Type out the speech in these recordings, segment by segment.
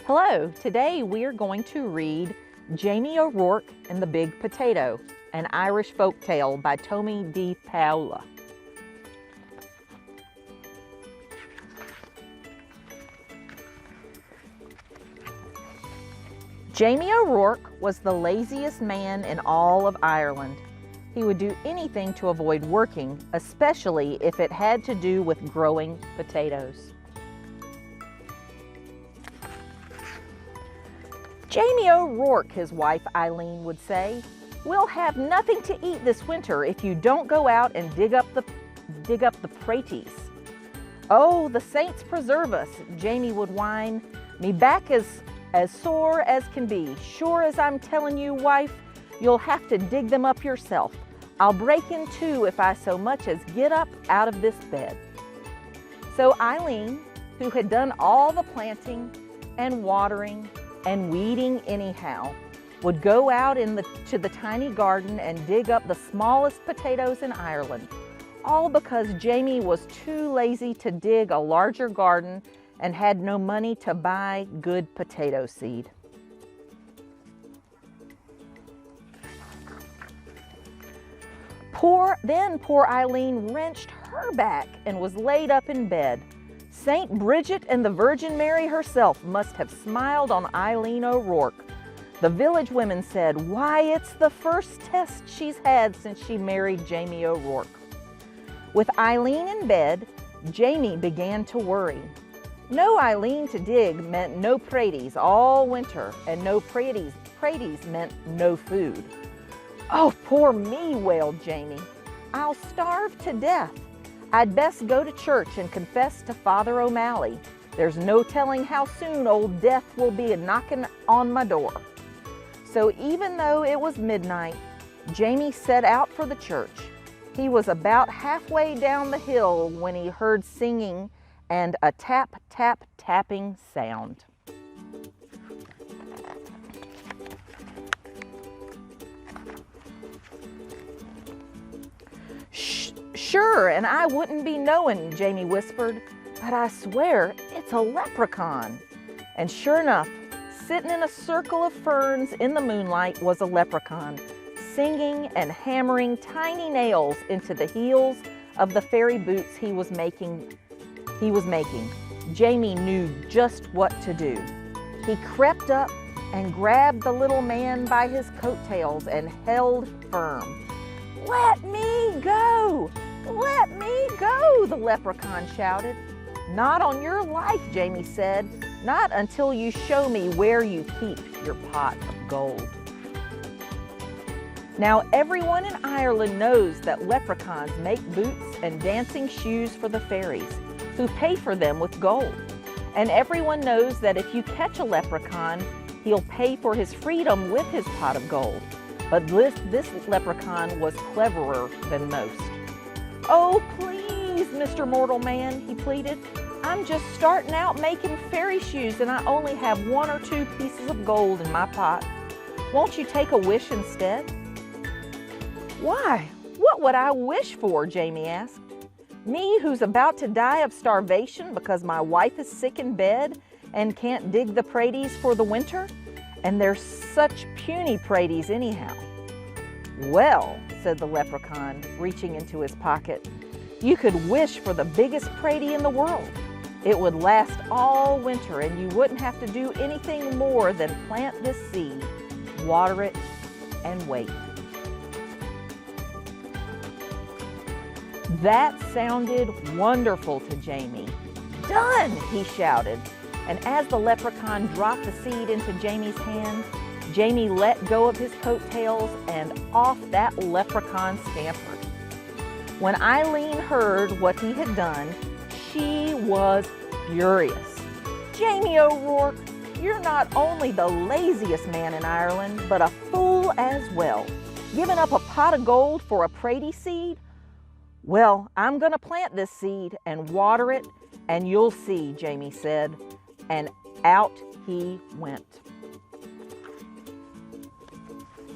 Hello, today we are going to read Jamie O'Rourke and the Big Potato, an Irish folk tale by Tomie Di Paola. Jamie O'Rourke was the laziest man in all of Ireland. He would do anything to avoid working, especially if it had to do with growing potatoes. Jamie O'Rourke, his wife Eileen would say, "We'll have nothing to eat this winter if you don't go out and dig up the praties." "Oh, the saints preserve us," Jamie would whine. "Me back is as sore as can be. Sure as I'm telling you, wife, you'll have to dig them up yourself. I'll break in two if I so much as get up out of this bed." So Eileen, who had done all the planting and watering and weeding anyhow, would go out to the tiny garden and dig up the smallest potatoes in Ireland, all because Jamie was too lazy to dig a larger garden and had no money to buy good potato seed. Poor Eileen wrenched her back and was laid up in bed. Saint Bridget and the Virgin Mary herself must have smiled on Eileen O'Rourke. The village women said, "Why, it's the first test she's had since she married Jamie O'Rourke." With Eileen in bed, Jamie began to worry. No Eileen to dig meant no praties all winter, and no praties meant no food. "Oh, poor me," wailed Jamie. "I'll starve to death. I'd best go to church and confess to Father O'Malley. There's no telling how soon old death will be knocking on my door." So even though it was midnight, Jamie set out for the church. He was about halfway down the hill when he heard singing and a tap, tap, tapping sound. "Sure, and I wouldn't be knowing," Jamie whispered, "but I swear it's a leprechaun." And sure enough, sitting in a circle of ferns in the moonlight was a leprechaun, singing and hammering tiny nails into the heels of the fairy boots he was making. Jamie knew just what to do. He crept up and grabbed the little man by his coattails and held firm. "Let me go! Let me go!" the leprechaun shouted. "Not on your life," Jamie said. "Not until you show me where you keep your pot of gold." Now everyone in Ireland knows that leprechauns make boots and dancing shoes for the fairies, who pay for them with gold. And everyone knows that if you catch a leprechaun, he'll pay for his freedom with his pot of gold. But this leprechaun was cleverer than most. "Oh, please, Mr. Mortal Man," he pleaded. "I'm just starting out making fairy shoes and I only have 1 or 2 pieces of gold in my pot. Won't you take a wish instead?" "Why, what would I wish for?" Jamie asked. "Me, who's about to die of starvation because my wife is sick in bed and can't dig the praties for the winter? And they're such puny praties anyhow." "Well," said the leprechaun, reaching into his pocket, "you could wish for the biggest pratie in the world. It would last all winter and you wouldn't have to do anything more than plant this seed, water it, and wait." That sounded wonderful to Jamie. "Done!" he shouted. And as the leprechaun dropped the seed into Jamie's hand, Jamie let go of his coattails and off that leprechaun scampered. When Eileen heard what he had done, she was furious. "Jamie O'Rourke, you're not only the laziest man in Ireland, but a fool as well. Giving up a pot of gold for a pratie seed? Well, I'm going to plant this seed and water it, and you'll see," Jamie said. And out he went.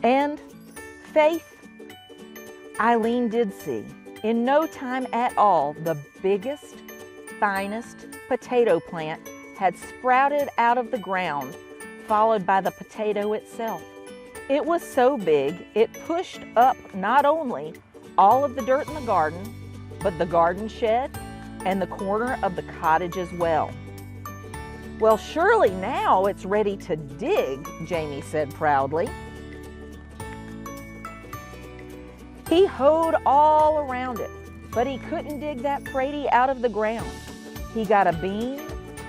And faith, Eileen did see. In no time at all, the biggest, finest potato plant had sprouted out of the ground, followed by the potato itself. It was so big, it pushed up not only all of the dirt in the garden, but the garden shed and the corner of the cottage as well. "Well, surely now it's ready to dig," Jamie said proudly. He hoed all around it, but he couldn't dig that Prady out of the ground. He got a beam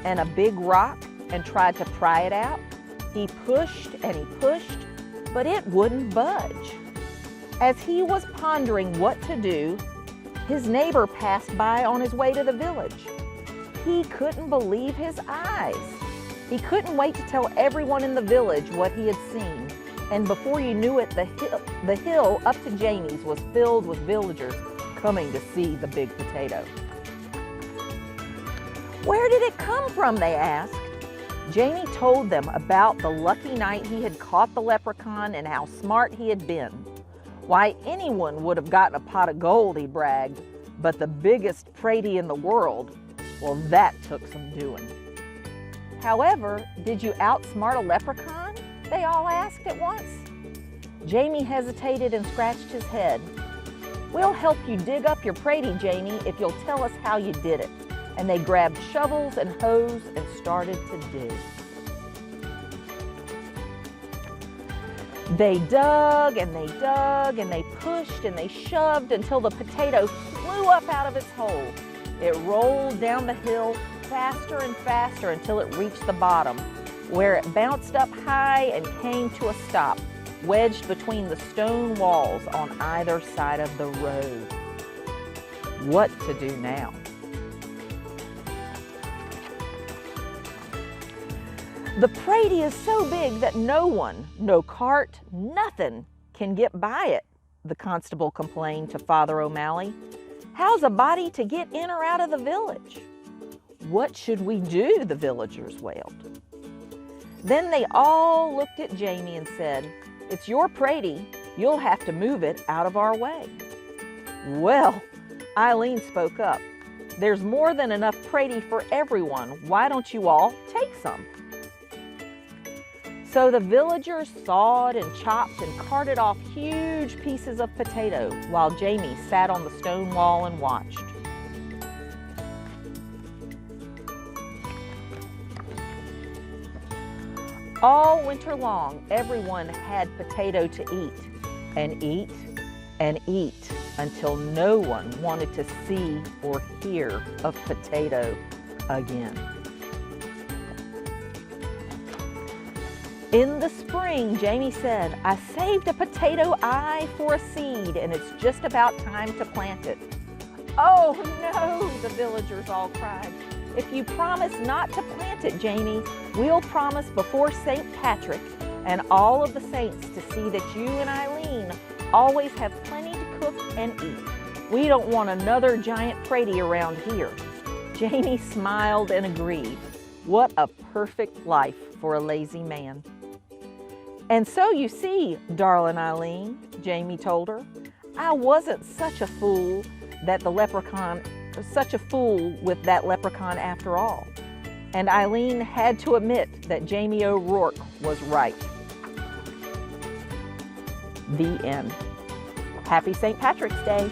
and a big rock and tried to pry it out. He pushed and he pushed, but it wouldn't budge. As he was pondering what to do, his neighbor passed by on his way to the village. He couldn't believe his eyes. He couldn't wait to tell everyone in the village what he had seen. And before you knew it, the hill up to Jamie's was filled with villagers coming to see the big potato. "Where did it come from?" they asked. Jamie told them about the lucky night he had caught the leprechaun and how smart he had been. Why, anyone would have gotten a pot of gold, he bragged, but the biggest Prady in the world, well, that took some doing. "However, did you outsmart a leprechaun?" they all asked at once. Jamie hesitated and scratched his head. "We'll help you dig up your Prady, Jamie, if you'll tell us how you did it." And they grabbed shovels and hoes and started to dig. They dug and they dug and they pushed and they shoved until the potato flew up out of its hole. It rolled down the hill faster and faster until it reached the bottom, where it bounced up high and came to a stop, wedged between the stone walls on either side of the road. What to do now? "The Prady is so big that no one, no cart, nothing can get by it," the constable complained to Father O'Malley. "How's a body to get in or out of the village?" "What should we do?" the villagers wailed. Then they all looked at Jamie and said, "It's your Prady. You'll have to move it out of our way." "Well," Eileen spoke up, "there's more than enough Prady for everyone. Why don't you all take some?" So the villagers sawed and chopped and carted off huge pieces of potato while Jamie sat on the stone wall and watched. All winter long, everyone had potato to eat and eat and eat until no one wanted to see or hear of potato again. In the spring, Jamie said, "I saved a potato eye for a seed, and it's just about time to plant it." "Oh no," the villagers all cried. "If you promise not to plant it, Jamie, we'll promise before St. Patrick and all of the saints to see that you and Eileen always have plenty to cook and eat. We don't want another giant Prady around here." Jamie smiled and agreed. What a perfect life for a lazy man. "And so you see, darling Eileen," Jamie told her, "I wasn't such a fool with that leprechaun after all." And Eileen had to admit that Jamie O'Rourke was right. The end. Happy St. Patrick's Day.